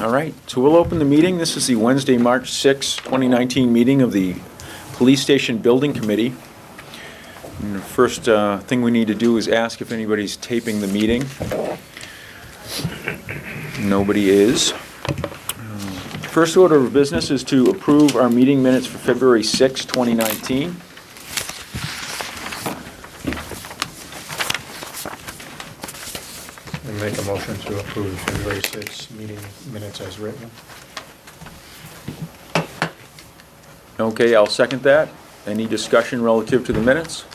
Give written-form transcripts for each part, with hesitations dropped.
All right, so we'll open the meeting. This is the Wednesday, March 6, 2019 meeting of the Police Station Building Committee. And the first thing we need to do is ask if anybody's taping the meeting. Nobody is. First order of business is to approve our meeting minutes for February 6, 2019. Make a motion to approve the February 6th meeting minutes as written. Okay, I'll second that. Any discussion relative to the minutes?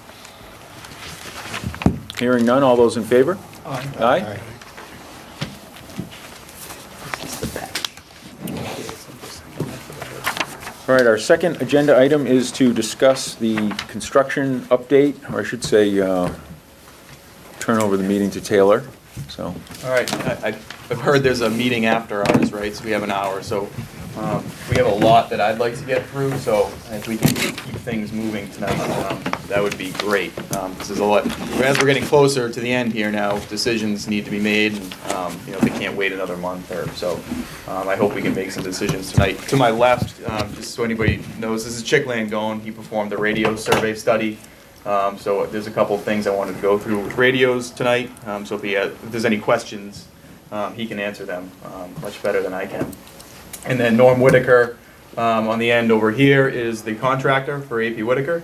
Hearing none, all those in favor? Aye. Aye? All right, our second agenda item is to discuss the construction update, or I should say, turn over the meeting to Taylor. So. All right, I've heard there's a meeting after ours, right? So we have an hour. So we have a lot that I'd like to get through. So if we can keep things moving tonight, that would be great. This is a lot. As we're getting closer to the end here now, decisions need to be made, and they can't wait another month or so. I hope we can make some decisions tonight. To my left, just so anybody knows, this is Chick Langone. He performed the radio survey study. So there's a couple of things I wanted to go through with radios tonight. So if there's any questions, he can answer them much better than I can. And then Norm Whitaker on the end over here is the contractor for AP Whitaker.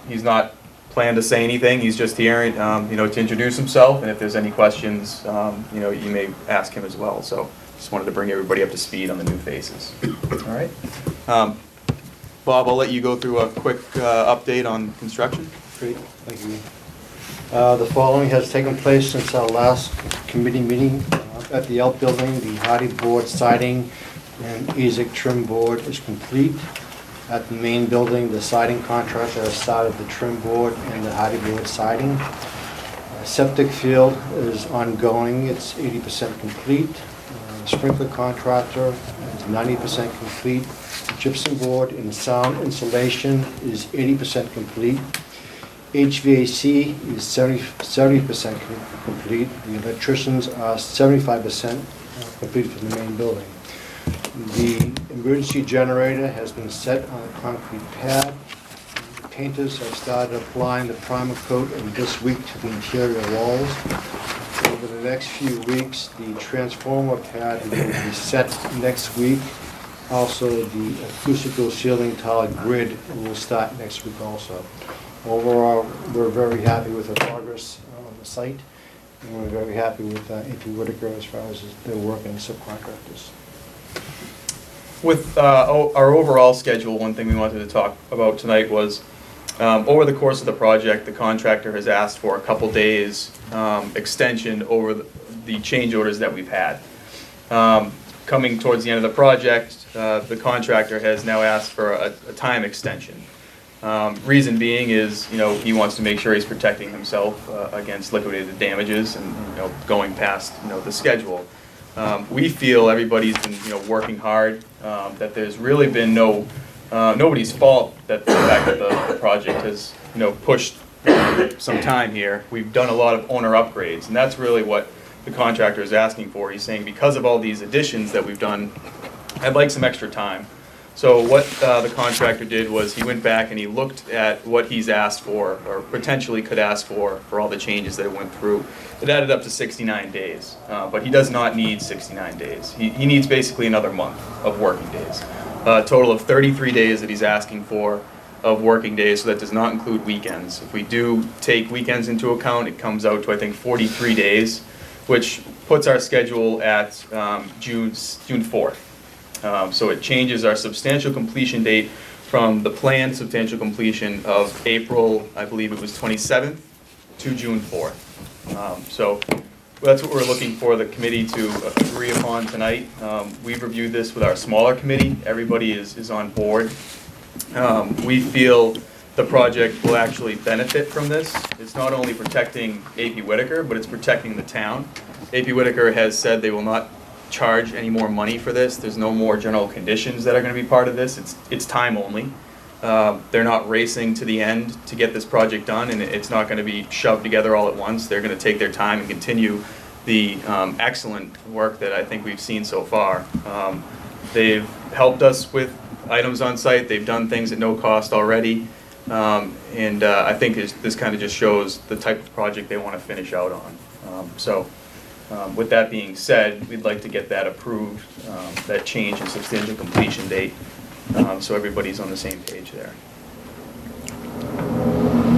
He's not planned to say anything. He's just here, to introduce himself. And if there's any questions, you may ask him as well. So just wanted to bring everybody up to speed on the new faces. All right. Bob, I'll let you go through a quick update on construction. Great, thank you. The following has taken place since our last committee meeting. At the outbuilding, the hardy board siding and AZIC trim board is complete. At the main building, the siding contractor has started the trim board and the hardy board siding. Septic field is ongoing, it's 80% complete. Sprinkler contractor is 90% complete. The gypsum board and sound insulation is 80% complete. HVAC is 70% complete. The electricians are 75% complete for the main building. The emergency generator has been set on a concrete pad. The painters have started applying the primer coat this week to the interior walls. Over the next few weeks, the transformer pad will be set next week. Also, the acoustical ceiling tile grid will start next week also. Overall, we're very happy with the progress on the site, and we're very happy with AP Whitaker as far as their work and subcontractors. With our overall schedule, one thing we wanted to talk about tonight was over the course of the project, the contractor has asked for a couple days extension over the change orders that we've had. Coming towards the end of the project, the contractor has now asked for a time extension. Reason being is, he wants to make sure he's protecting himself against liquidated damages and, going past, the schedule. We feel everybody's been, working hard, that there's really been nobody's fault that the fact that the project has, pushed some time here. We've done a lot of owner upgrades, and that's really what the contractor is asking for. He's saying, because of all these additions that we've done, I'd like some extra time. So what the contractor did was he went back and he looked at what he's asked for, or potentially could ask for all the changes that it went through. It added up to 69 days, but he does not need 69 days. He needs basically another month of working days. A total of 33 days that he's asking for of working days, so that does not include weekends. If we do take weekends into account, it comes out to, I think, 43 days, which puts our schedule at June 4th. So it changes our substantial completion date from the planned substantial completion of April, I believe it was 27th, to June 4th. So that's what we're looking for the committee to agree upon tonight. We've reviewed this with our smaller committee. Everybody is on board. We feel the project will actually benefit from this. It's not only protecting AP Whitaker, but it's protecting the town. AP Whitaker has said they will not charge any more money for this. There's no more general conditions that are going to be part of this. It's time only. They're not racing to the end to get this project done, and it's not going to be shoved together all at once. They're going to take their time and continue the excellent work that I think we've seen so far. They've helped us with items on site, they've done things at no cost already, and I think this kind of just shows the type of project they want to finish out on. With that being said, we'd like to get that approved, that change in substantial completion date, so everybody's on the same page there.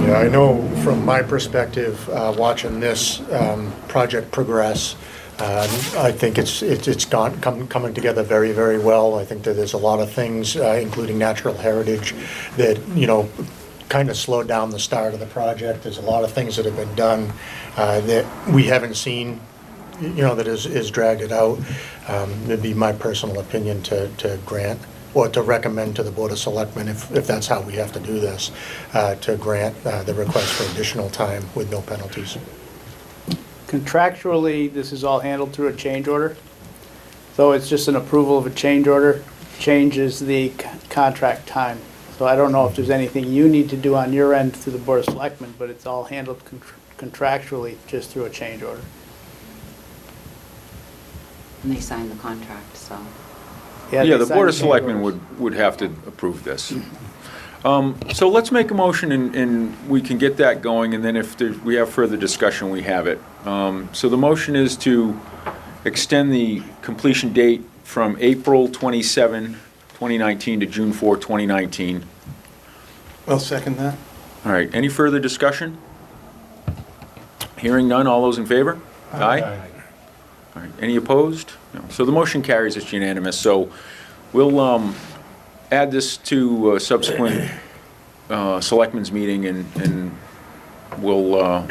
Yeah, I know from my perspective, watching this project progress, I think it's coming together very, very well. I think that there's a lot of things, including natural heritage, that, kind of slowed down the start of the project. There's a lot of things that have been done that we haven't seen, that is dragged it out. It'd be my personal opinion to grant, or to recommend to the Board of Selectmen, if that's how we have to do this, to grant the request for additional time with no penalties. Contractually, this is all handled through a change order. So it's just an approval of a change order, changes the contract time. So I don't know if there's anything you need to do on your end through the Board of Selectmen, but it's all handled contractually just through a change order. And they signed the contract, so. Yeah, they the signed Board of change Selectmen orders. would have to approve this. So let's make a motion and we can get that going, and then if we have further discussion, we have it. So the motion is to extend the completion date from April 27, 2019 to June 4, 2019. I'll second that. All right, any further discussion? Hearing none, all those in favor? Aye. All right, any opposed? No. So the motion carries, it's unanimous. So we'll add this to a subsequent selectmen's meeting, and we'll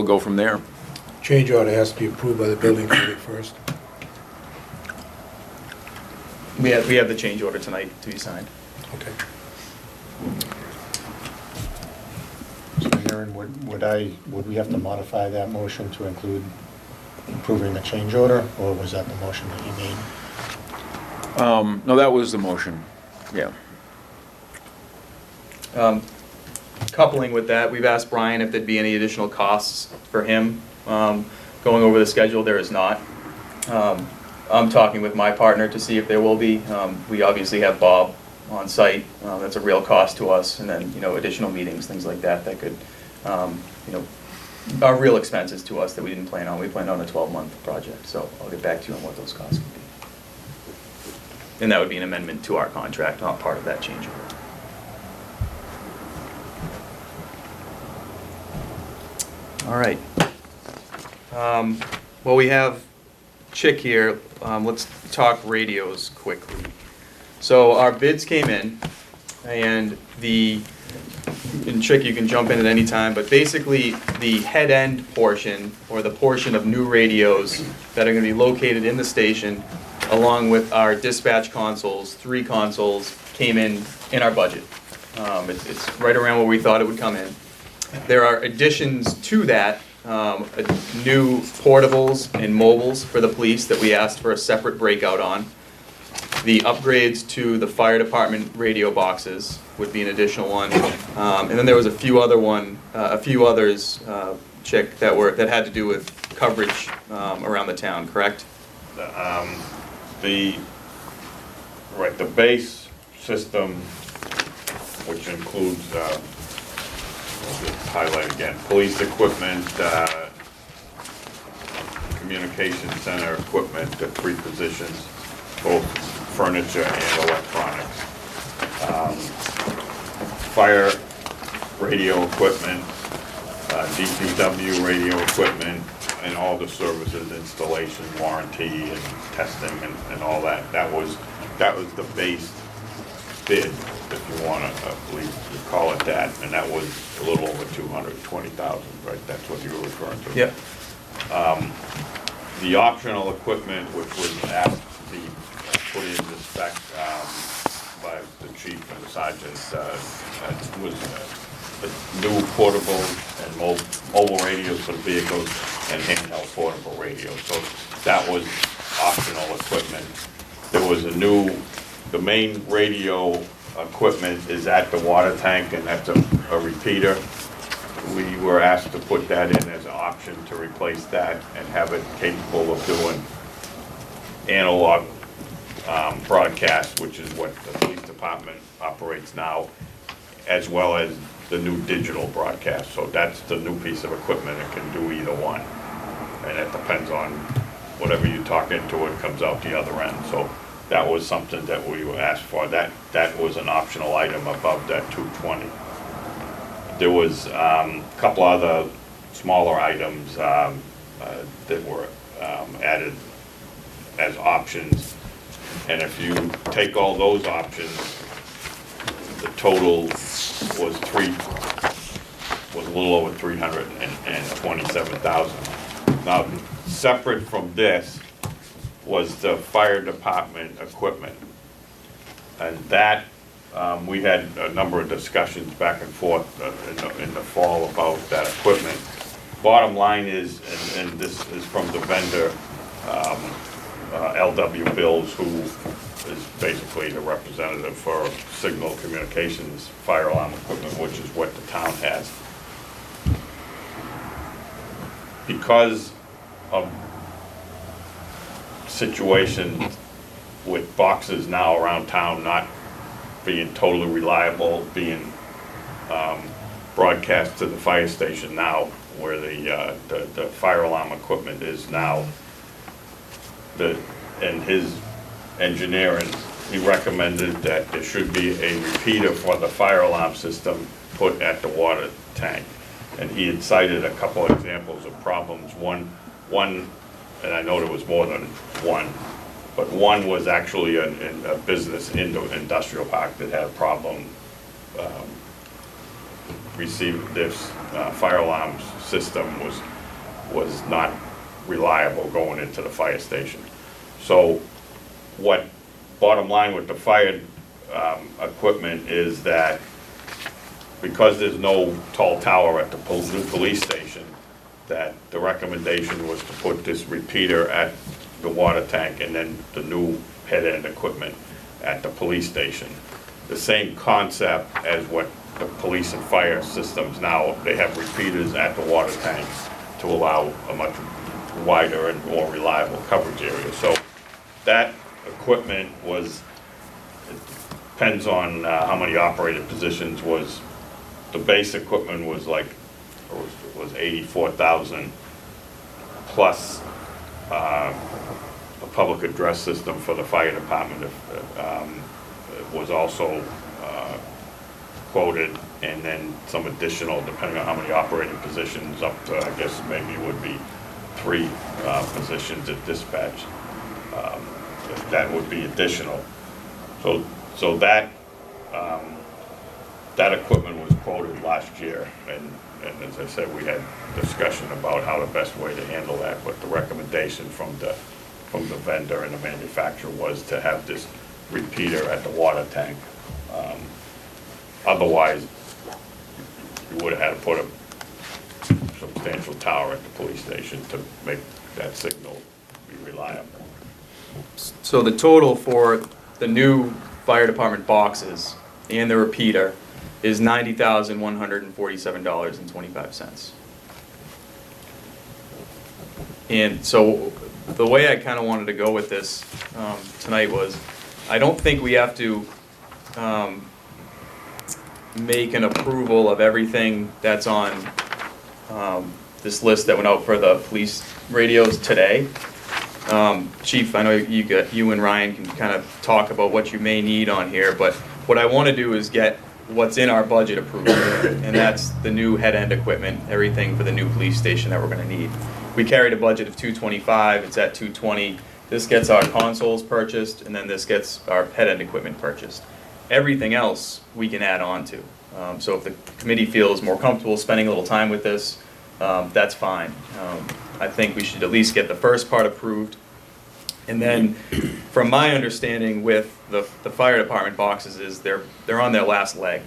go from there. Change order has to be approved by the building committee first. We have the change order tonight to be signed. Okay. So Aaron, would we have to modify that motion to include approving the change order, or was that the motion that you made? No, that was the motion, yeah. Coupling with that, we've asked Brian if there'd be any additional costs for him going over the schedule. There is not. I'm talking with my partner to see if there will be. We obviously have Bob on site. That's a real cost to us, and then additional meetings, things like that could are real expenses to us that we didn't plan on. We planned on a 12-month project, so I'll get back to you on what those costs would be. And that would be an amendment to our contract, not part of that change order. All right. Well, we have Chick here. Let's talk radios quickly. So our bids came in, and Chick, you can jump in at any time, but basically the head end portion, or the portion of new radios that are going to be located in the station, along with our dispatch consoles, 3 consoles, came in our budget. It's right around where we thought it would come in. There are additions to that, new portables and mobiles for the police that we asked for a separate breakout on. The upgrades to the fire department radio boxes would be an additional one. And then there was a few others, Chick, that had to do with coverage around the town, correct? The base system, which includes, I'll just highlight again, police equipment, communication center equipment, the 3 positions, both furniture and electronics. Fire radio equipment, DPW radio equipment, and all the services, installation, warranty, and testing, and all that. That was the base bid, if you want to call it that, and that was a little over $220,000, right? That's what you were referring to. Yep. The optional equipment, which was asked to be put in the spec by the chief and the sergeant, was new portable and mobile radios for the vehicles and handheld portable radios. So that was optional equipment. There was the main radio equipment is at the water tank, and that's a repeater. we were asked to put that in as an option to replace that and have it capable of doing analog broadcast, which is what the police department operates now, as well as the new digital broadcast. So that's the new piece of equipment. It can do either one. And it depends on whatever you talk into, it comes out the other end. So that was something that we were asked for. That was an optional item above that 220. There was a couple other smaller items that were added as options. And if you take all those options, the total was a little over 327,000. Now, separate from this was the fire department equipment. And that, we had a number of discussions back and forth in the fall about that equipment. Bottom line is, and this is from the vendor, LW Bills, who is basically the representative for signal communications fire alarm equipment, which is what the town has. Because of situation with boxes now around town not being totally reliable, being broadcast to the fire station now, where the fire alarm equipment is now, and his engineering, he recommended that there should be a repeater for the fire alarm system put at the water tank. And he had cited a couple of examples of problems. One, and I know there was more than one, but one was actually a business industrial park that had a problem receiving this fire alarm system was not reliable going into the fire station. So what bottom line with the fire equipment is that because there's no tall tower at the new police station, that the recommendation was to put this repeater at the water tank and then the new head end equipment at the police station. The same concept as what the police and fire systems now, they have repeaters at the water tanks to allow a much wider and more reliable coverage area. So that equipment was, it depends on how many operated positions was, the base equipment was like, was 84,000 plus a public address system for the fire department. It was also quoted, and then some additional, depending on how many operating positions, up to, I guess maybe would be 3 positions at dispatch. That would be additional. So that that equipment was quoted last year, and as I said, we had discussion about how the best way to handle that, but the recommendation from the vendor and the manufacturer was to have this repeater at the water tank. Otherwise, you would have had to put a substantial tower at the police station to make that signal be reliable. So the total for the new fire department boxes and the repeater is $90,147.25. And so the way I kind of wanted to go with this tonight was, I don't think we have to make an approval of everything that's on this list that went out for the police radios today. Chief, I know you and Ryan can kind of talk about what you may need on here, but what I want to do is get what's in our budget approved, and that's the new head end equipment, everything for the new police station that we're going to need. We carried a budget of $225, it's at $220. This gets our consoles purchased, and then this gets our head end equipment purchased. Everything else we can add on to. So if the committee feels more comfortable spending a little time with this, that's fine. I think we should at least get the first part approved. And then, from my understanding with the fire department boxes is they're on their last leg.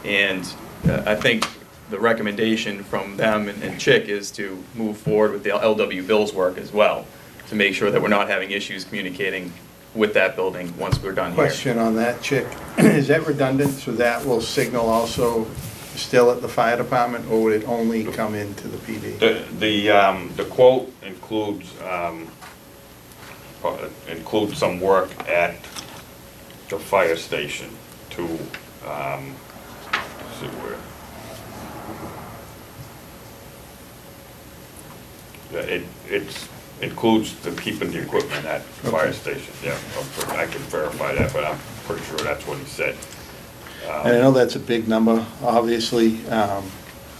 And I think the recommendation from them and Chick is to move forward with the LW Bills work as well, to make sure that we're not having issues communicating with that building once we're done here. Question on that, Chick. Is that redundant? So that will signal also still at the fire department, or would it only come into the PD? The quote includes some work at the fire station to, let's see where. Yeah, it includes the keeping the equipment at the fire station, yeah. I can verify that, but I'm pretty sure that's what he said. And I know that's a big number, obviously,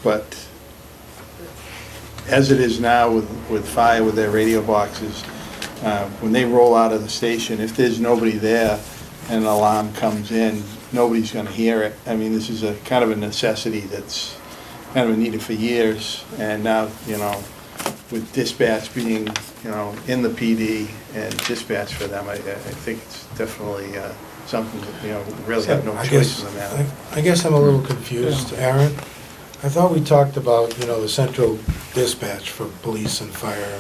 but as it is now with fire, with their radio boxes, when they roll out of the station, if there's nobody there and an alarm comes in, nobody's gonna hear it. I mean, this is a kind of a necessity that's kind of needed for years, and now, you know, with dispatch being, you know, in the PD and dispatch for them, I think it's definitely something that, you know, we really have no choice in the matter. I guess I'm a little confused, Aaron. I thought we talked about, you know, the central dispatch for police and fire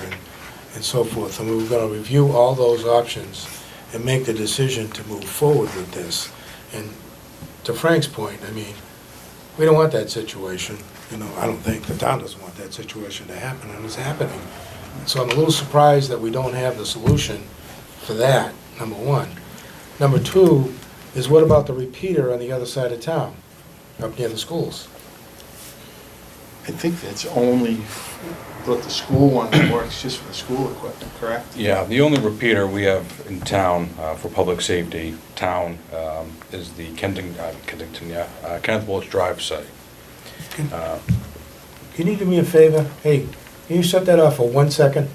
and so forth, and we were gonna review all those options and make the decision to move forward with this. And to Frank's point, I mean, we don't want that situation, you know, I don't think the town doesn't want that situation to happen, and it's happening. So I'm a little surprised that we don't have the solution for that, number one. Number two is, what about the repeater on the other side of town, up near the schools? I think that's only the school one that works just for the school equipment, correct? Yeah, the only repeater we have in town for public safety, is the Kenneth Walsh Drive site. Can you do me a favor? Hey, can you shut that off for 1 second?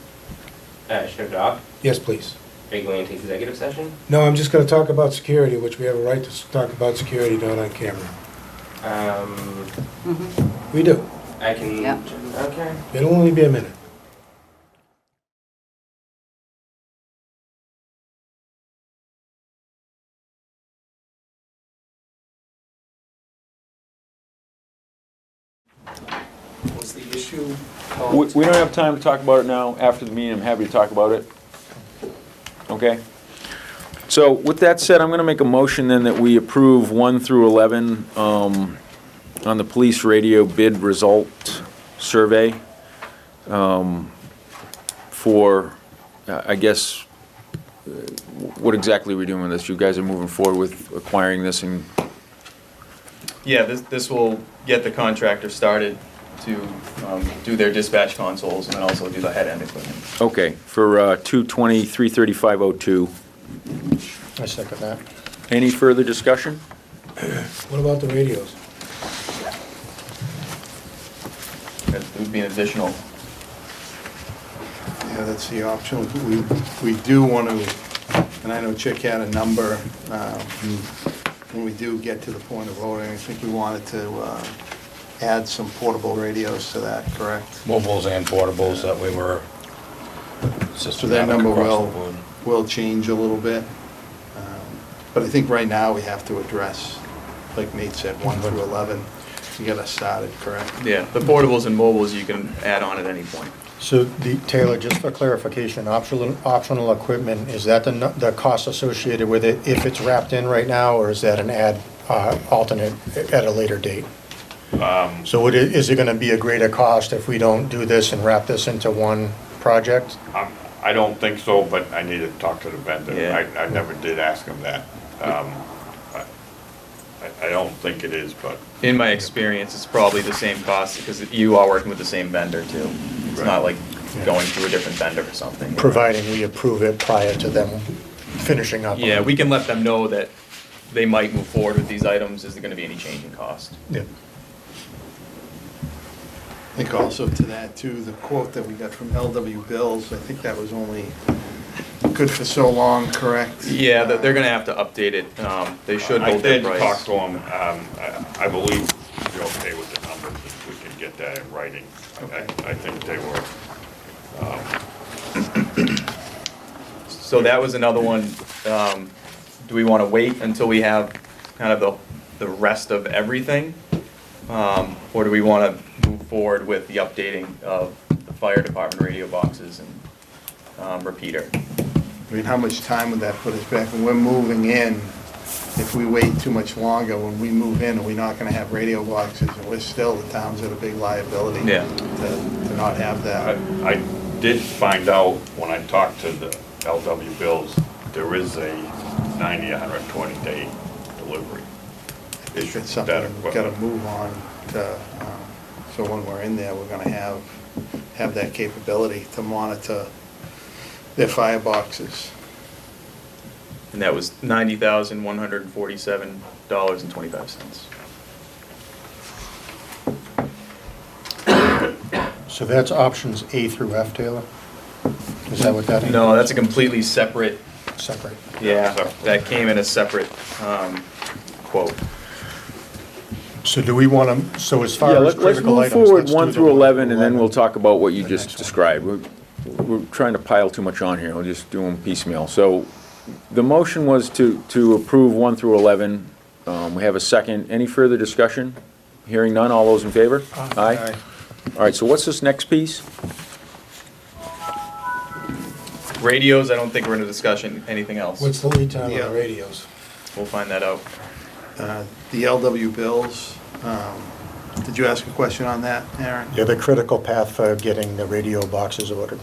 Shut it off? Yes, please. Are you going into executive session? No, I'm just gonna talk about security, which we have a right to talk about security, not on camera. We do. I can. Yep. Okay. It'll only be a minute. What's the issue? We don't have time to talk about it now. After the meeting, I'm happy to talk about it. Okay? So with that said, I'm gonna make a motion then that we approve 1 through 11 on the police radio bid result survey for, I guess, what exactly are we doing with this? You guys are moving forward with acquiring this and, Yeah, this will get the contractor started to do their dispatch consoles and then also do the head-end equipment. okay, for 2/23/3502. I second that. Any further discussion? What about the radios? That would be an additional. Yeah, that's the option. We do want to, and I know Chick had a number, when we do get to the point of voting, I think we wanted to add some portable radios to that, correct? Mobiles and portables, that way we're So that systematic number across the board. will change a little bit. But I think right now we have to address, like Nate said, 1 through 11. You got us started, correct? Yeah, the portables and mobiles you can add on at any point. So Taylor, just for clarification, optional equipment, is that the cost associated with it if it's wrapped in right now, or is that an alternate at a later date? So is it gonna be a greater cost if we don't do this and wrap this into one project? I don't think so, but I need to talk to the vendor. Yeah. I never did ask him that. I don't think it is, but In my experience, it's probably the same cost because you are working with the same vendor too. It's not like going to a different vendor or something. Providing we approve it prior to them finishing up. Yeah, we can let them know that they might move forward with these items. Is there gonna be any change in cost? Yeah. I think also to that too, the quote that we got from LW Bills, I think that was only good for so long, correct? Yeah, they're gonna have to update it. They should I hold their did talk price. to him. I believe you're okay with the numbers, if we can get that in writing. I think they were, So that was another one. Do we wanna wait until we have kind of the rest of everything? Or do we wanna move forward with the updating of the fire department radio boxes and repeater? I mean, how much time would that put us back? When we're moving in, if we wait too much longer, when we move in, we're not gonna have radio boxes, and we're still, the town's at a big liability. Yeah. To not have that. I did find out when I talked to the LW Bills, there is a 90, 120 day delivery. It's issue something that we've gotta equipment. move on to, so when we're in there, we're gonna have that capability to monitor their fireboxes. And that was $90,147.25. So that's options A through F, Taylor? Is that what that is? No, that's a completely separate, Separate. yeah, that came in a separate quote. So do we want to, so as far Yeah, as let's critical move items, forward let's do 1 the through 11, and then 11. we'll talk about what you The just next one. described. We're trying to pile too much on here, we'll just do them piecemeal. So, the motion was to approve 1 through 11. We have a second. Any further discussion? Hearing none, all those in favor? Aye. All right, so what's this next piece? Radios, I don't think we're in a discussion, anything else. What's the lead time on Yeah. the radios? We'll find that out. The LW bills, did you ask a question on that, Aaron? Yeah, the critical path for getting the radio boxes ordered,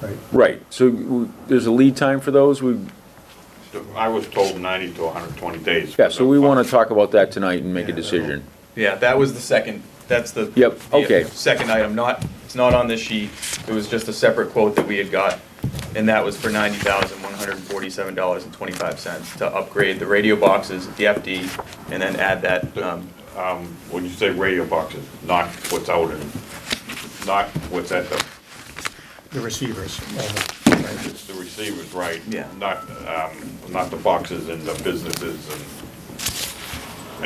right? Right, so there's a lead time for those? I was told 90 to 120 days. Yeah, so we want to talk about that tonight and make a decision. Yeah, that was the second, that's the. Yep, okay. the Second item, it's not on this sheet, it was just a separate quote that we had got, and that was for $90,147.25 to upgrade the radio boxes at the FD, and then add that, When you say radio boxes, not what's out in, not what's at The receivers. the receivers, right? Yeah. Not the boxes in the businesses and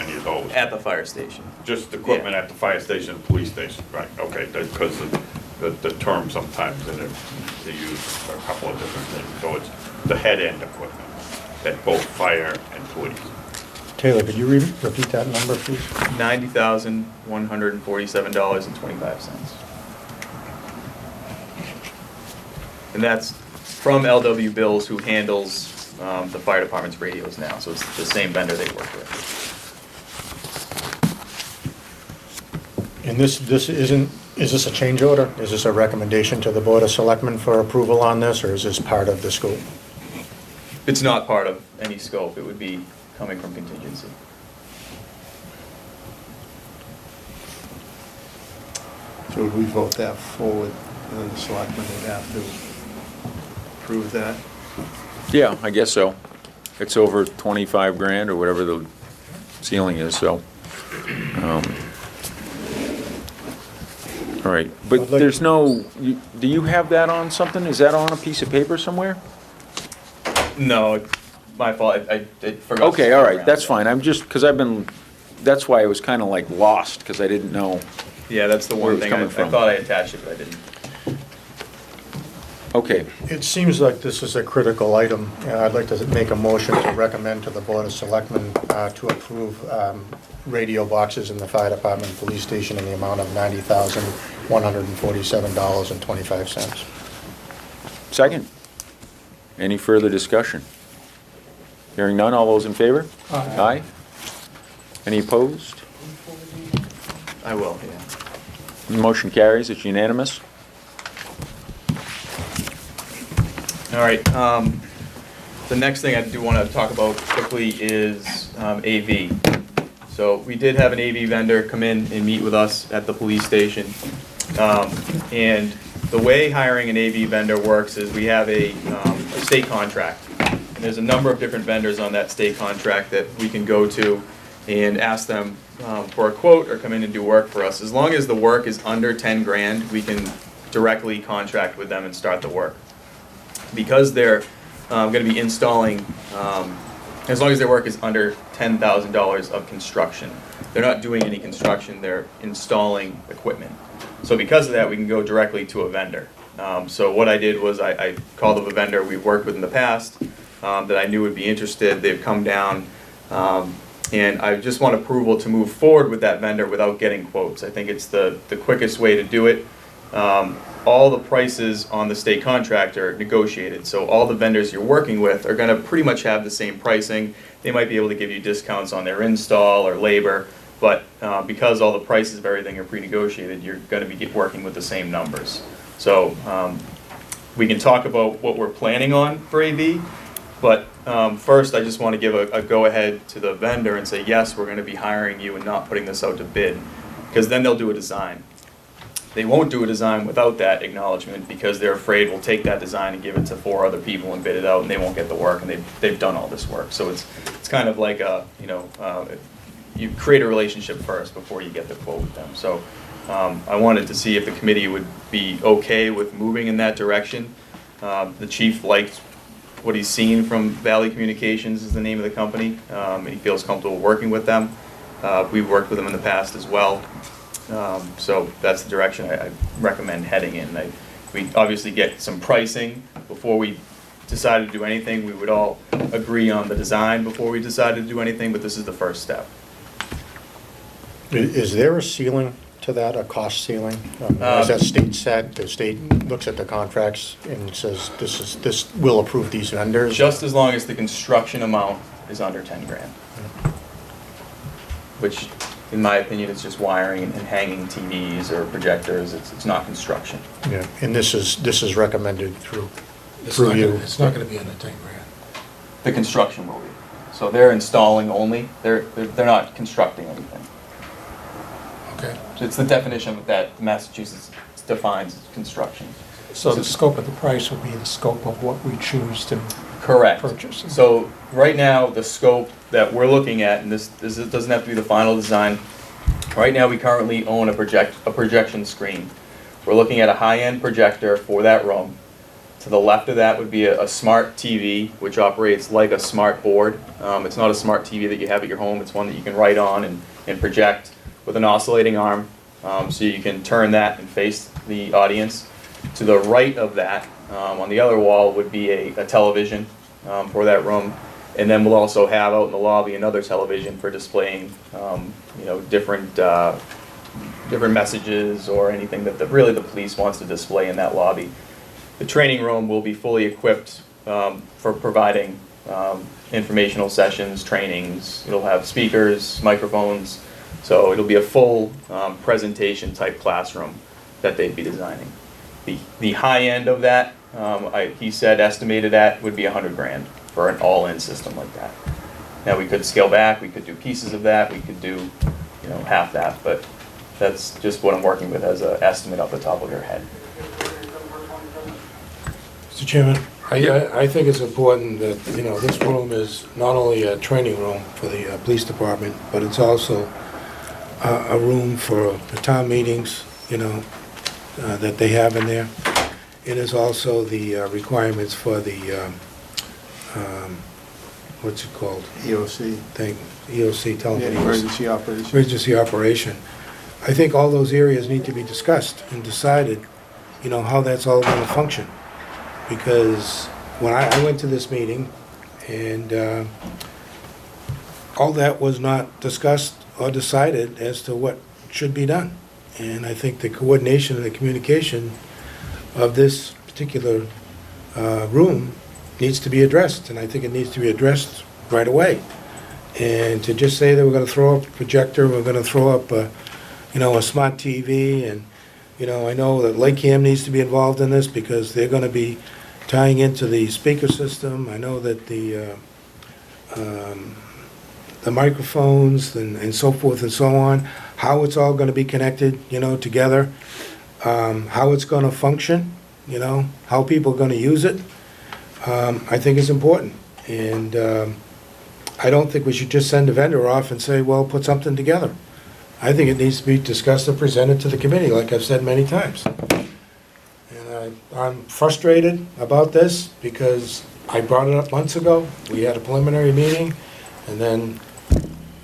any of those. at the fire station. Just equipment Yeah. at the fire station, and police station, right, okay, because the term sometimes in it, they use a couple of different things, so it's the head end equipment at both fire and police. Taylor, could you repeat that number, please? $90,147.25. And that's from LW Bills, who handles the fire department's radios now, so it's the same vendor they work with. And this isn't, is this a change order? Is this a recommendation to the Board of Selectmen for approval on this, or is this part of the scope? It's not part of any scope, it would be coming from contingency. So would we vote that forward, and then the selectmen would have to approve that? Yeah, I guess so. It's over 25 grand or whatever the ceiling is, so. All right, I'd but like- there's no, do you have that on something? Is that on a piece of paper somewhere? No, my fault, I forgot. to Okay, all right, around. that's fine. I'm just, because that's why I was kind of like lost, because I didn't know. Yeah, that's the Where one it's thing, I coming from. thought I attached it, but I didn't. Okay, It seems like this is a critical item. I'd like to make a motion to recommend to the Board of Selectmen to approve radio boxes in the fire department and police station in the amount of $90,147.25. second. Any further discussion? Hearing none, all those in favor? Aye. Any opposed? I will, yeah. Motion carries, it's unanimous. All right, the next thing I do want to talk about quickly is AV. So we did have an AV vendor come in and meet with us at the police station. And the way hiring an AV vendor works is we have a state contract. And there's a number of different vendors on that state contract that we can go to and ask them for a quote or come in and do work for us. As long as the work is under 10 grand, we can directly contract with them and start the work. Because they're going to be installing, as long as their work is under $10,000 of construction. They're not doing any construction, they're installing equipment. So because of that, we can go directly to a vendor. So what I did was I called up a vendor we've worked with in the past that I knew would be interested. They've come down, and I just want approval to move forward with that vendor without getting quotes. I think it's the quickest way to do it. All the prices on the state contract are negotiated, so all the vendors you're working with are gonna pretty much have the same pricing. they might be able to give you discounts on their install or labor, but because all the prices of everything are pre-negotiated, you're gonna be working with the same numbers. So we can talk about what we're planning on for AV, but first I just want to give a go-ahead to the vendor and say, yes, we're gonna be hiring you and not putting this out to bid, because then they'll do a design. They won't do a design without that acknowledgement because they're afraid we'll take that design and give it to 4 other people and bid it out and they won't get the work, and they've done all this work. So it's kind of like you create a relationship first before you get the quote with them. So I wanted to see if the committee would be okay with moving in that direction. The chief liked what he's seen from Valley Communications is the name of the company, and he feels comfortable working with them. We've worked with them in the past as well. So that's the direction I recommend heading in. We obviously get some pricing before we decide to do anything. We would all agree on the design before we decided to do anything, but this is the first step. Is there a ceiling to that, a cost ceiling? Is that state set? The state looks at the contracts and says, this will approve these vendors? Just as long as the construction amount is under 10 grand. Which, in my opinion, is just wiring and hanging TVs or projectors. It's not construction. Yeah, and this is recommended through It's you. not gonna be under 10 grand. The construction will be. So they're installing only. They're not constructing anything. Okay. So it's the definition that Massachusetts defines as construction. So the scope of the price would be the scope of what we choose to Correct. purchase. So right now, the scope that we're looking at, and this doesn't have to be the final design. Right now, we currently own a projection screen. We're looking at a high-end projector for that room. To the left of that would be a smart TV, which operates like a smart board. It's not a smart TV that you have at your home. It's one that you can write on and project with an oscillating arm, so you can turn that and face the audience. To the right of that, on the other wall, would be a television for that room, and then we'll also have out in the lobby another television for displaying, different messages or anything that really the police wants to display in that lobby. The training room will be fully equipped for providing informational sessions, trainings. It'll have speakers, microphones. So it'll be a full presentation type classroom that they'd be designing. The high end of that, he said estimated at would be 100 grand for an all-in system like that. Now we could scale back, we could do pieces of that, we could do half that, but that's just what I'm working with as an estimate off the top of your head. Mr. Chairman, I think it's important that, this room is not only a training room for the police department, but it's also a room for the town meetings, that they have in there. It is also the requirements for the, what's it called? EOC, EOC television. emergency operation. Emergency operation. I think all those areas need to be discussed and decided, how that's all going to function. Because when I went to this meeting, and all that was not discussed or decided as to what should be done. And I think the coordination and the communication of this particular room needs to be addressed, and I think it needs to be addressed right away. And to just say that we're going to throw up a projector, we're going to throw up a smart TV, and I know that Lakecam needs to be involved in this because they're going to be tying into the speaker system. I know that the microphones and so forth and so on, how it's all going to be connected, together, how it's going to function, how people are going to use it, I think is important. And I don't think we should just send a vendor off and say, well, put something together. I think it needs to be discussed and presented to the committee, like I've said many times. And I'm frustrated about this because I brought it up months ago. We had a preliminary meeting, and then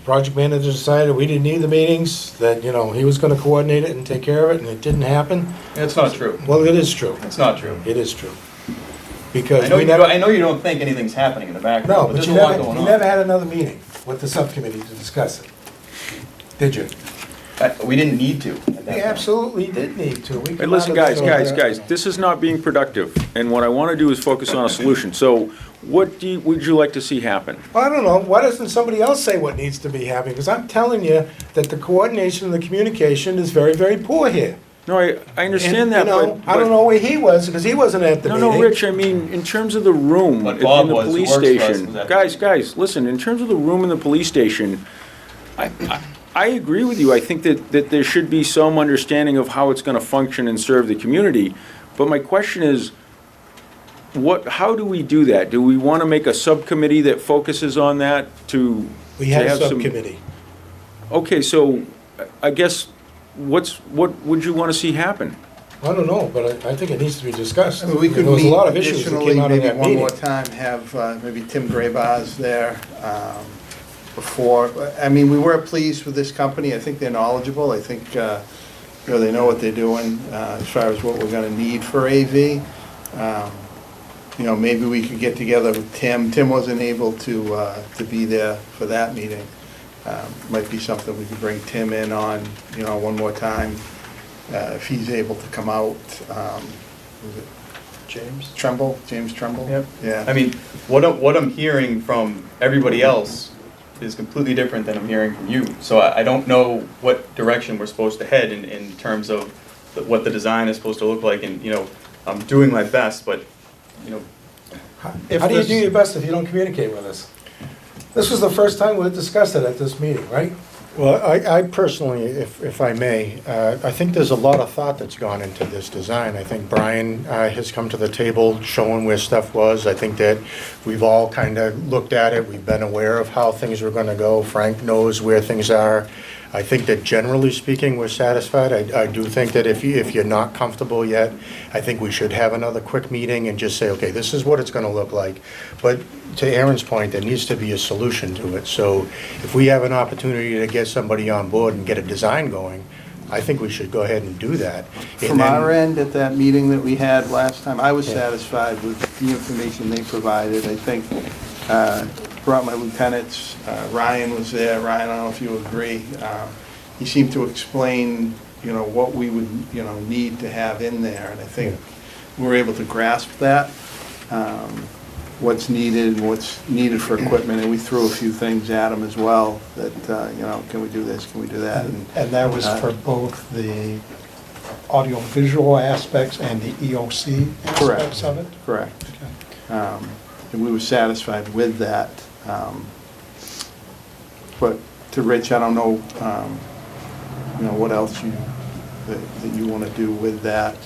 project manager decided we didn't need the meetings, that, he was gonna coordinate it and take care of it, and it didn't happen. It's not true. Well, it is true. It's not true. It is true. Because I know, we never, I know you don't think anything's happening in the background, no, but but there's you a lot going on. never had another meeting with the subcommittee to discuss it, did you? We didn't need to at that We point. absolutely did need to. We Hey, could listen, not have guys, done guys, that. this is not being productive, and what I want to do is focus on a solution. So what would you like to see happen? I don't know, why doesn't somebody else say what needs to be happening? Because I'm telling you that the coordination and the communication is very, very poor here. No, I understand And, that, you know, but... I don't know where he was, because he wasn't at the No, meeting. no, Rich, I mean, in terms of the room But in Bob the was, who police works for us, station... was at the Guys, listen, in terms of the room in the police station, I agree with you. I think that there should be some understanding of how it's gonna function and serve the community. But my question is, how do we do that? Do we wanna make a subcommittee that focuses on that to We had a have some- subcommittee. Okay, so I guess, what would you wanna see happen? I don't know, but I think it needs to be discussed. I mean, we could There was a meet lot of issues that additionally, came out of maybe that one meeting. more time, have maybe Tim Graybars there before. I mean, we were pleased with this company. I think they're knowledgeable. I think, they know what they're doing as far as what we're gonna need for AV. Maybe we could get together with Tim. Tim wasn't able to be there for that meeting. Might be something we could bring Tim in on, one more time, if he's able to come out. Was it James? Trumbull, James Trumbull? Yep. Yeah. I mean, what I'm hearing from everybody else is completely different than I'm hearing from you. So I don't know what direction we're supposed to head in terms of what the design is supposed to look like. And, I'm doing my best, but, How do you do your best if you don't communicate with us? This was the first time we discussed it at this meeting, right? Well, I personally, if I may, I think there's a lot of thought that's gone into this design. I think Brian has come to the table showing where stuff was. I think that we've all kind of looked at it. We've been aware of how things were going to go. Frank knows where things are. I think that generally speaking, we're satisfied. I do think that if you're not comfortable yet, I think we should have another quick meeting and just say, okay, this is what it's going to look like. But to Aaron's point, there needs to be a solution to it. So if we have an opportunity to get somebody on board and get a design going, I think we should go ahead and do that. And From then- our end, at that meeting that we had last time, I was Yeah. satisfied with the information they provided. I think, brought my lieutenants, Ryan was there. Ryan, I don't know if you agree. He seemed to explain, what we would, need to have in there, and I think we were able to grasp that, what's needed, what's needed for equipment, and we threw a few things at him as well, that, can we do this, can we do that? And that was for both the audio-visual aspects and the EOC aspects of it? Correct. And we were satisfied with that. But to Rich, I don't know, what else that you want to do with that.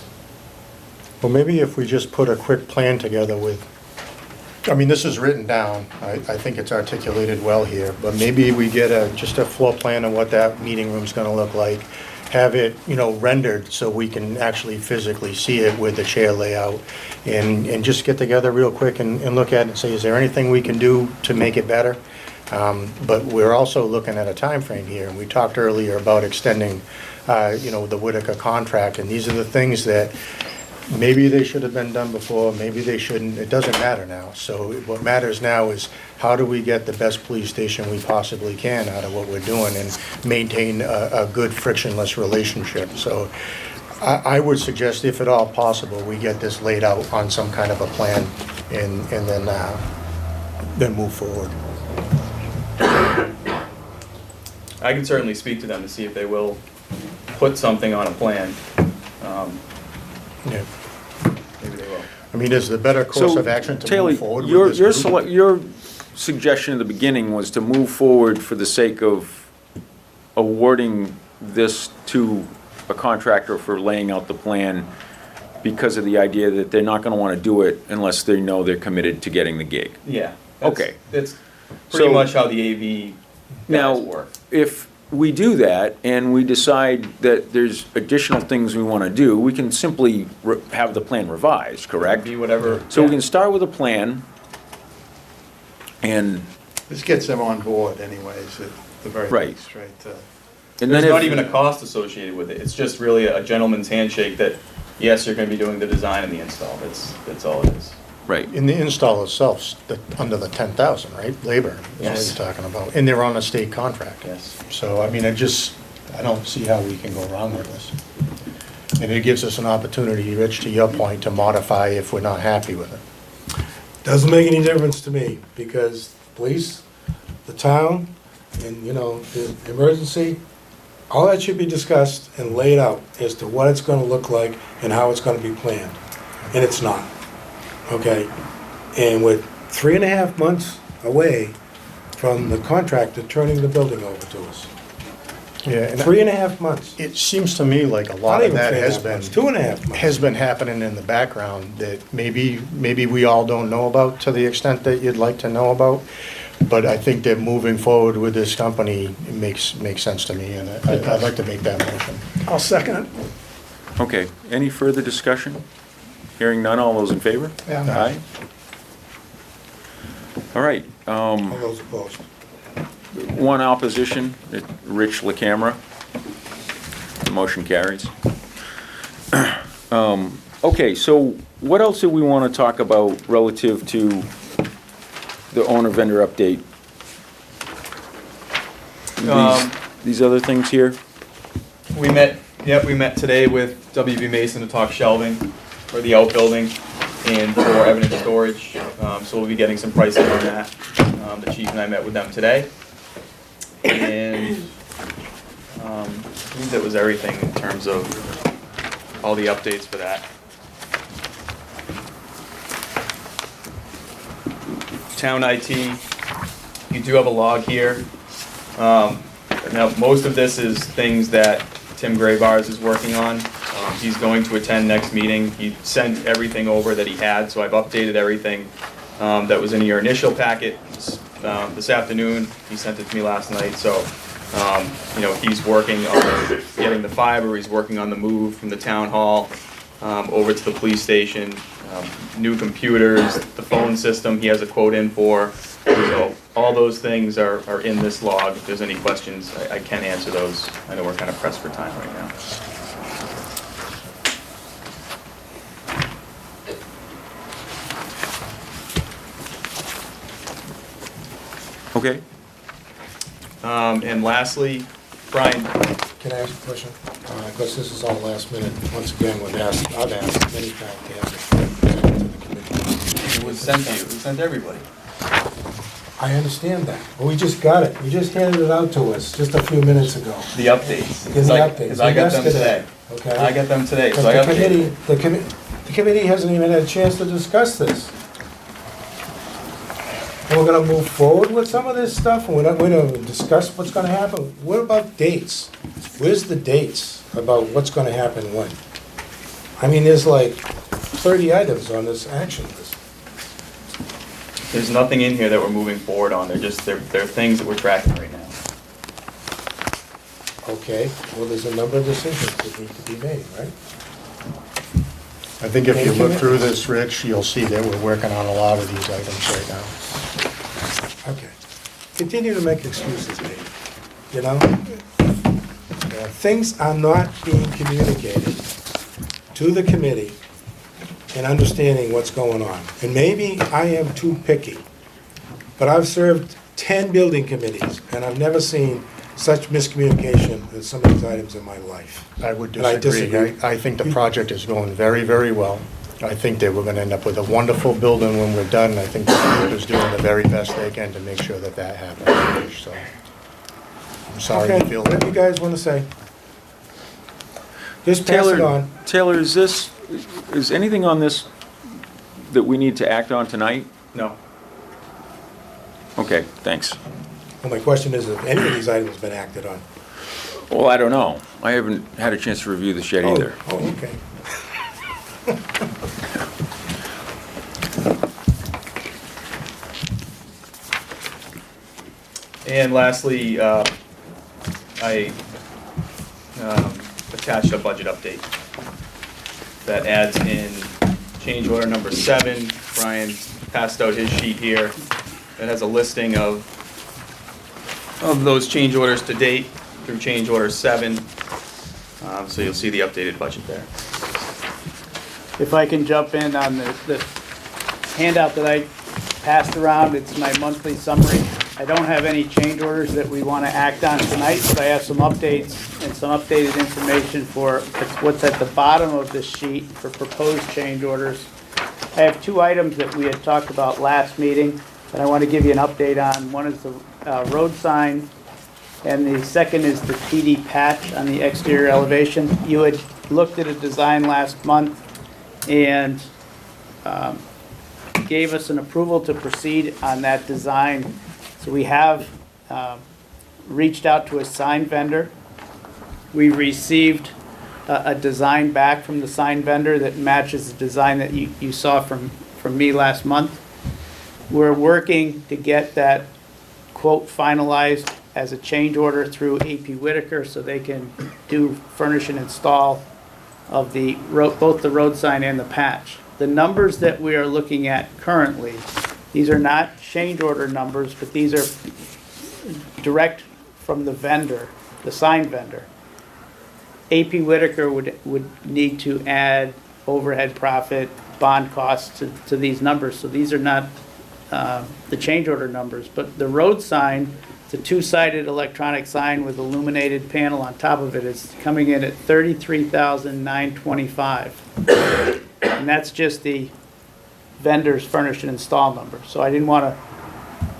Well, maybe if we just put a quick plan together with, this is written down, I think it's articulated well here, but maybe we get just a floor plan of what that meeting room's gonna look like, have it, rendered so we can actually physically see it with the chair layout, and just get together real quick and look at it and say, is there anything we can do to make it better? But we're also looking at a time frame here, and we talked earlier about extending, the Whitaker contract, and these are the things that maybe they should have been done before, maybe they shouldn't, it doesn't matter now. So what matters now is how do we get the best police station we possibly can out of what we're doing and maintain a good frictionless relationship. So I would suggest, if at all possible, we get this laid out on some kind of a plan and then move forward. I can certainly speak to them to see if they will put something on a plan. Yeah. Maybe they will. Is the better course So, of action to Taylor, move forward with this group? your suggestion at the beginning was to move forward for the sake of awarding this to a contractor for laying out the plan because of the idea that they're not gonna wanna do it unless they know they're committed to getting the gig. Yeah. Okay. That's pretty So- much how the AV Now, guys work. if we do that and we decide that there's additional things we wanna do, we can simply have the plan revised, correct? Be whatever. So we yeah. can start with a plan and This gets them on board anyways, at the very Right. least, right? And There's then not if- even a cost associated with it. It's just really a gentleman's handshake that, yes, you're gonna be doing the design and the install. That's all it is. Right. In the install itself, under the 10,000, right? Labor is what Yes. you're talking about. And they're on a state contract. Yes. So, I don't see how we can go wrong with this. And it gives us an opportunity, Rich, to your point, to modify if we're not happy with it. Doesn't make any difference to me, because police, the town, and, you know, the emergency, all that should be discussed and laid out as to what it's gonna look like and how it's gonna be planned. And it's not, okay? And with 3.5 months away from the contractor turning the building over to us. Yeah, and 3.5 months. it seems to me like a Not lot of even that 3.5 has been, months, 2.5 months. has been happening in the background that maybe we all don't know about to the extent that you'd like to know about. But I think that moving forward with this company makes sense to me, and I'd like to make that motion. I'll second it. Okay, any further discussion? Hearing none, all those in favor? Yeah. Aye. All right, All those opposed. one opposition, Rich LaCamera. The motion carries. Okay, so what else do we want to talk about relative to the owner vendor update? These other things here? We met today with WB Mason to talk shelving for the outbuilding and for evidence storage. So we'll be getting some pricing on that. The chief and I met with them today. And I think that was everything in terms of all the updates for that. Town IT, you do have a log here. Now, most of this is things that Tim Graybars is working on. He's going to attend next meeting. He sent everything over that he had, so I've updated everything that was in your initial packet this afternoon. He sent it to me last night, so you know, he's working on getting the fiber. He's working on the move from the town hall over to the police station. New computers, the phone system he has a quote in for. So all those things are in this log. If there's any questions, I can answer those. I know we're kind of pressed for time right now. Okay. And lastly, Brian, Can I ask a question? Because this is all last minute. Once again, I've asked many times to have it presented to the committee. it was sent to you. It was sent to everybody. I understand that, but we just got it. You just handed it out to us just a few minutes ago. The updates. In the updates. Because I got them today. Okay? I got them today, But so I the updated. committee, the committee hasn't even had a chance to discuss this. And we're gonna move forward with some of this stuff, and we're gonna discuss what's gonna happen. What about dates? Where's the dates about what's gonna happen when? I mean, there's like 30 items on this action list. There's nothing in here that we're moving forward on. They're things that we're tracking right now. Okay, well, there's a number of decisions that need to be made, right? I think if you look through this, Rich, you'll see that we're working on a lot of these items right now. Okay. Continue to make excuses, Dave, you know? Things are not being communicated to the committee and understanding what's going on. And maybe I am too picky, but I've served 10 building committees, and I've never seen such miscommunication as some of these items in my life. I would And I disagree. disagree. I think the project is going very, very well. I think that we're gonna end up with a wonderful building when we're done. I think the group is doing the very best they can to make sure that that happens, so. I'm sorry you Okay, feel whatever you that. guys want to say. Just pass it on. Taylor, is anything on this that we need to act on tonight? No. Okay, thanks. Well, my question is, if any of these items have been acted on? Well, I don't know. I haven't had a chance to review this yet either. Oh, okay. And lastly, I attached a budget update that adds in change order number 7. Brian passed out his sheet here. It has a listing of those change orders to date through change order 7. So you'll see the updated budget there. If I can jump in on the handout that I passed around, it's my monthly summary I don't have any change orders that we want to act on tonight, but I have some updates and some updated information for what's at the bottom of this sheet for proposed change orders. I have two items that we had talked about last meeting that I want to give you an update on. One is the road sign, and the second is the PD patch on the exterior elevation. You had looked at a design last month and gave us an approval to proceed on that design. So we have reached out to a sign vendor. We received a design back from the sign vendor that matches the design that you saw from me last month. We're working to get that quote finalized as a change order through AP Whitaker so they can do furnish and install of both the road sign and the patch. The numbers that we are looking at currently, these are not change order numbers, but these are direct from the vendor, the sign vendor. AP Whitaker would need to add overhead profit, bond costs to these numbers. So these are not the change order numbers, but the road sign, it's a two-sided electronic sign with illuminated panel on top of it, is coming in at $33,925. And that's just the vendor's furnish and install number. So I didn't want to,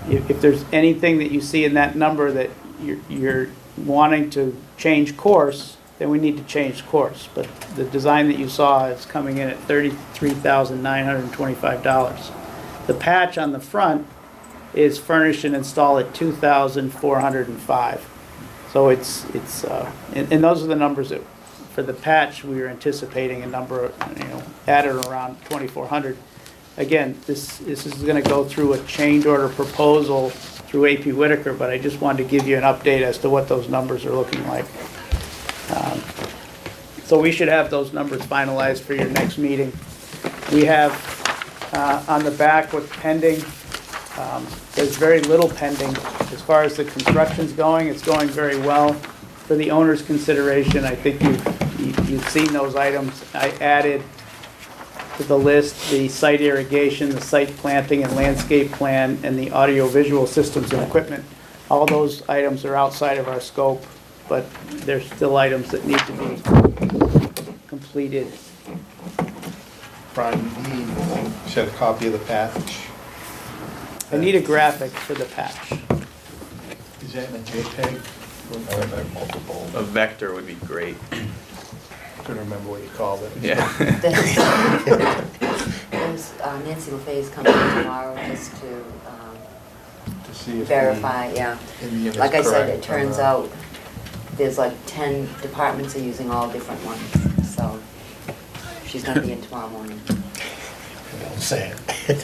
if there's anything that you see in that number that you're wanting to change course, then we need to change course. But the design that you saw is coming in at $33,925. The patch on the front is furnished and installed at $2,405. So it's and those are the numbers that, for the patch, we were anticipating a number, at or around 2,400. Again, this is going to go through a change order proposal through AP Whitaker, but I just wanted to give you an update as to what those numbers are looking like. So we should have those numbers finalized for your next meeting. We have on the back what's pending. There's very little pending. As far as the construction's going, it's going very well. For the owner's consideration, I think you've seen those items. I added to the list the site irrigation, the site planting and landscape plan, and the audio-visual systems and equipment. All those items are outside of our scope, but there's still items that need to be completed. Brian, you said a copy of the patch. I need a graphic for the patch. Is that in a JPEG? A vector would be great. Couldn't remember what you called it. Yeah. There's Nancy LaFay's coming tomorrow just to To see if verify, yeah. the image is Like I said, it correct. turns out there's like 10 departments are using all different ones, so she's gonna be in tomorrow morning. Don't say it.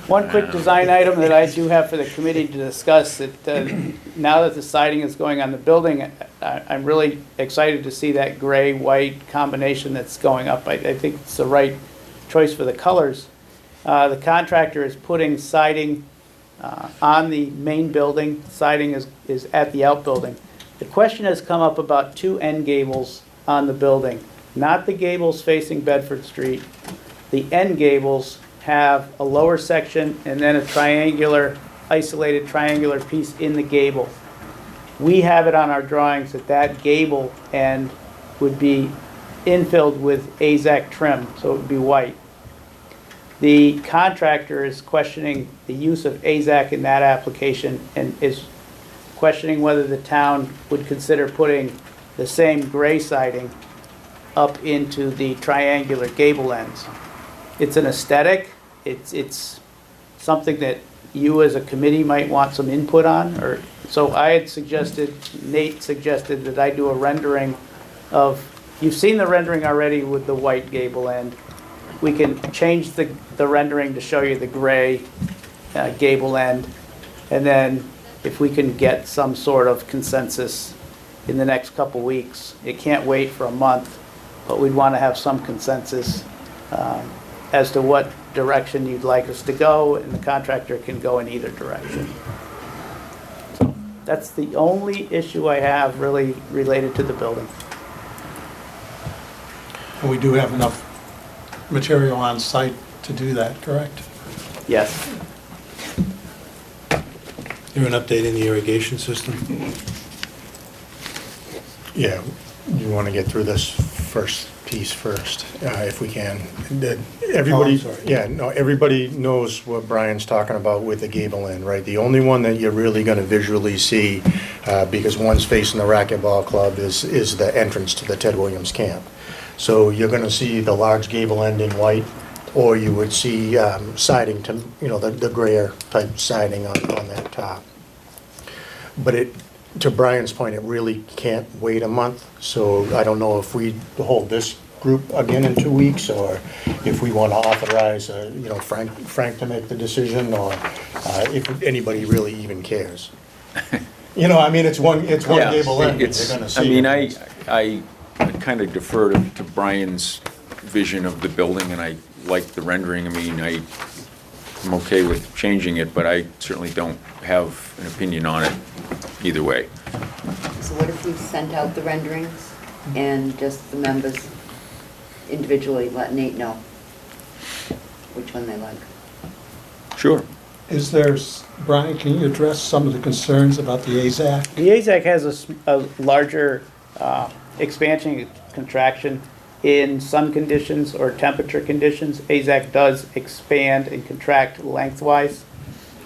One quick design item that I do have for the committee to discuss, that now that the siding is going on the building, I'm really excited to see that gray-white combination that's going up. I think it's the right choice for the colors. The contractor is putting siding on the main building. Siding is at the outbuilding. The question has come up about two end gables on the building, not the gables facing Bedford Street. The end gables have a lower section and then a isolated triangular piece in the gable. We have it on our drawings that that gable end would be infilled with AZAC trim, so it would be white. The contractor is questioning the use of AZAC in that application and is questioning whether the town would consider putting the same gray siding up into the triangular gable ends. It's an aesthetic. It's something that you as a committee might want some input on. So I had suggested, Nate suggested that I do a rendering of, you've seen the rendering already with the white gable end. We can change the rendering to show you the gray gable end. And then if we can get some sort of consensus in the next couple weeks, it can't wait for a month, but we'd want to have some consensus as to what direction you'd like us to go, and the contractor can go in either direction. So that's the only issue I have really related to the building. And we do have enough material on site to do that, correct? Yes. There an update in the irrigation system? Yeah, you want to get through this first piece first, if we can. Everybody, sorry. yeah, no, everybody knows what Brian's talking about with the gable end, right? The only one that you're really going to visually see, because one's facing the racquetball club, is the entrance to the Ted Williams camp. So you're going to see the large gable end in white, or you would see siding to, the grayer type siding on that top. But to Brian's point, it really can't wait a month, so I don't know if we hold this group again in 2 weeks, or if we want to authorize, Frank to make the decision, or if anybody really even cares. I mean, it's one Yeah, gable end, they're it's- gonna see I mean, it. I kind of defer to Brian's vision of the building, and I like the rendering. I mean, I'm okay with changing it, but I certainly don't have an opinion on it either way. So what if we sent out the renderings and just the members individually let Nate know which one they like? Sure. Is there, Brian, can you address some of the concerns about the AZAC? The AZAC has a larger expansion and contraction in sun conditions or temperature conditions. AZAC does expand and contract lengthwise,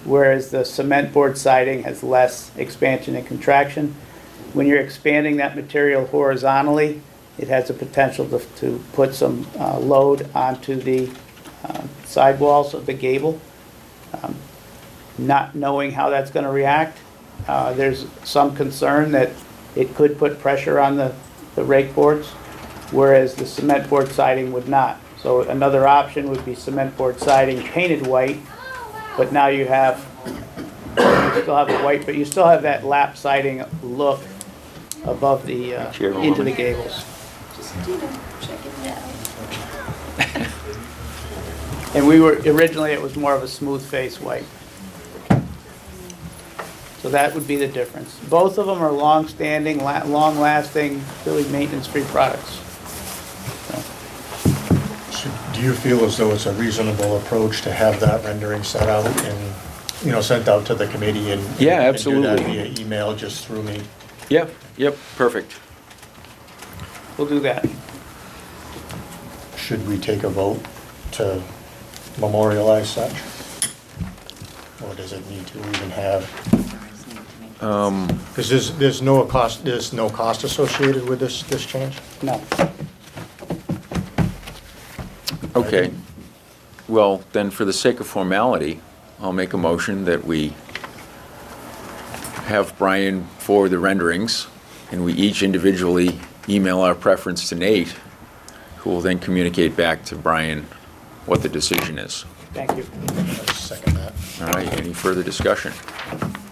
whereas the cement board siding has less expansion and contraction. When you're expanding that material horizontally, it has the potential to put some load onto the sidewalls of the gable. Not knowing how that's going to react, there's some concern that it could put pressure on the rake boards, whereas the cement board siding would not. So another option would be cement board siding painted white, but now you still have the white, but you still have that lap siding look above the, into the gables. And originally it was more of a smooth face white. So that would be the difference. Both of them are long-standing, long-lasting, really maintenance-free products. So do you feel as though it's a reasonable approach to have that rendering set out and, sent out to the committee and Yeah, and do that absolutely. via email just through me? Yep, perfect. We'll do that. Should we take a vote to memorialize such? Or does it need to even have? Because there's no cost associated with this change? No. Okay. Well, then for the sake of formality, I'll make a motion that we have Brian forward the renderings, and we each individually email our preference to Nate, who will then communicate back to Brian what the decision is. Thank you. I second that. All right, any further discussion?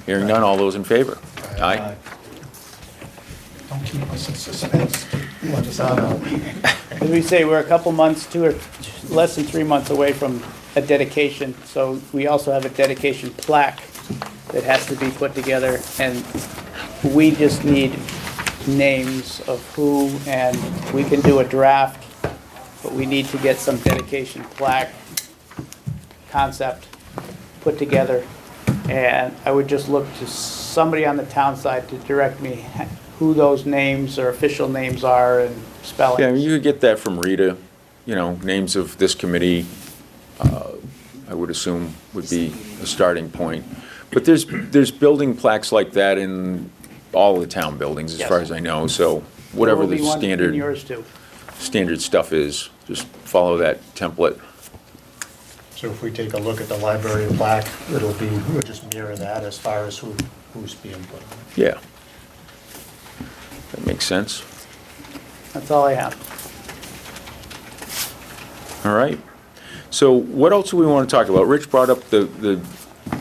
Hearing none, all those in favor? Aye. Don't keep us in suspense. Let us know. As we say, we're a couple months, less than 3 months away from a dedication, so we also have a dedication plaque that has to be put together, and we just need names of who, and we can do a draft, but we need to get some dedication plaque concept put together. And I would just look to somebody on the town side to direct me who those names or official names are and spellings. Yeah, I mean, you could get that from Rita, names of this committee, I would assume would be a starting point. But there's building plaques like that in all the town buildings, as far as I know, so whatever the There will be one in standard yours too. stuff is, just follow that template. So if we take a look at the library plaque, we'll just mirror that as far as who's being put on it. Yeah. That makes sense. That's all I have. All right. So what else do we want to talk about? Rich brought up the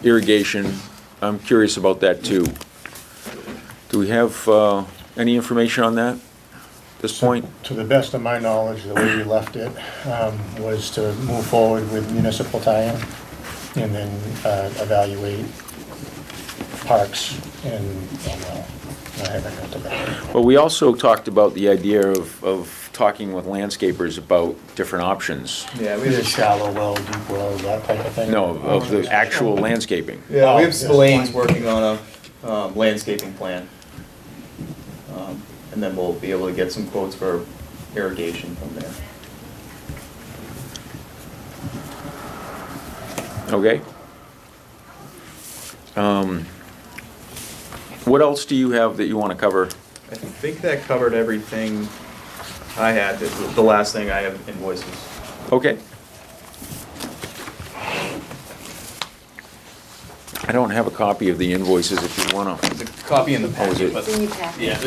irrigation. I'm curious about that too. Do we have any information on that at this point? To the best of my knowledge, the way we left it was to move forward with municipal tie-in and then evaluate parks and, I haven't got to that. Well, we also talked about the idea of talking with landscapers about different options. Yeah, we Either have, shallow well, deep well, that type of thing? No, of the actual landscaping. yeah, we have yes. Spillane's working on a landscaping plan. And then we'll be able to get some quotes for irrigation from there. Okay. What else do you have that you want to cover? I think that covered everything I had. The last thing I have invoices. Okay. I don't have a copy of the invoices if you want to. The copy in the Oh, is it? packet, but It's in your packet. yeah,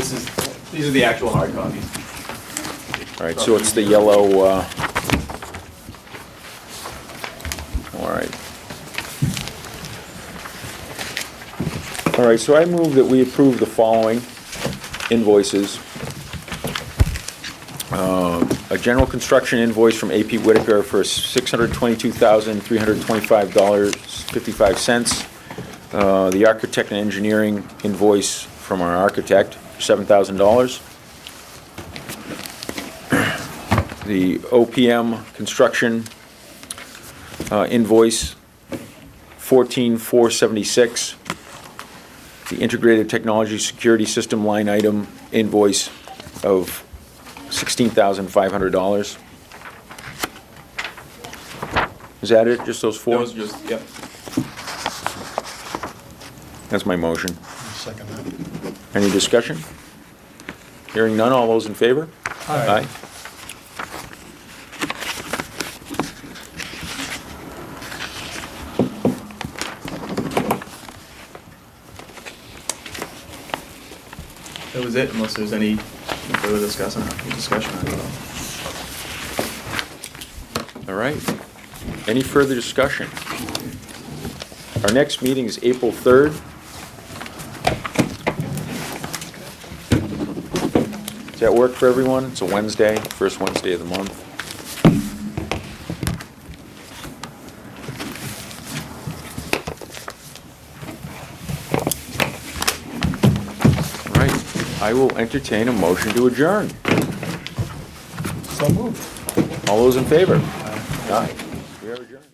these are the actual hard copies. All right, so it's the yellow, all right. All right, so I move that we approve the following invoices. A general construction invoice from AP Whitaker for $622,325.55. The architect and engineering invoice from our architect, $7,000. The OPM construction invoice, $14,476. The integrated technology security system line item invoice of $16,500. Is that it, just those four? Those are just, yep. That's my motion. Second that. Any discussion? Hearing none, all those in favor? Aye. That was it, unless there's any further discussion. I don't know. All right. Any further discussion? Our next meeting is April 3rd. Does that work for everyone? It's a Wednesday, first Wednesday of the month. All right. I will entertain a motion to adjourn. So moved. All those in favor? Aye. We are adjourned.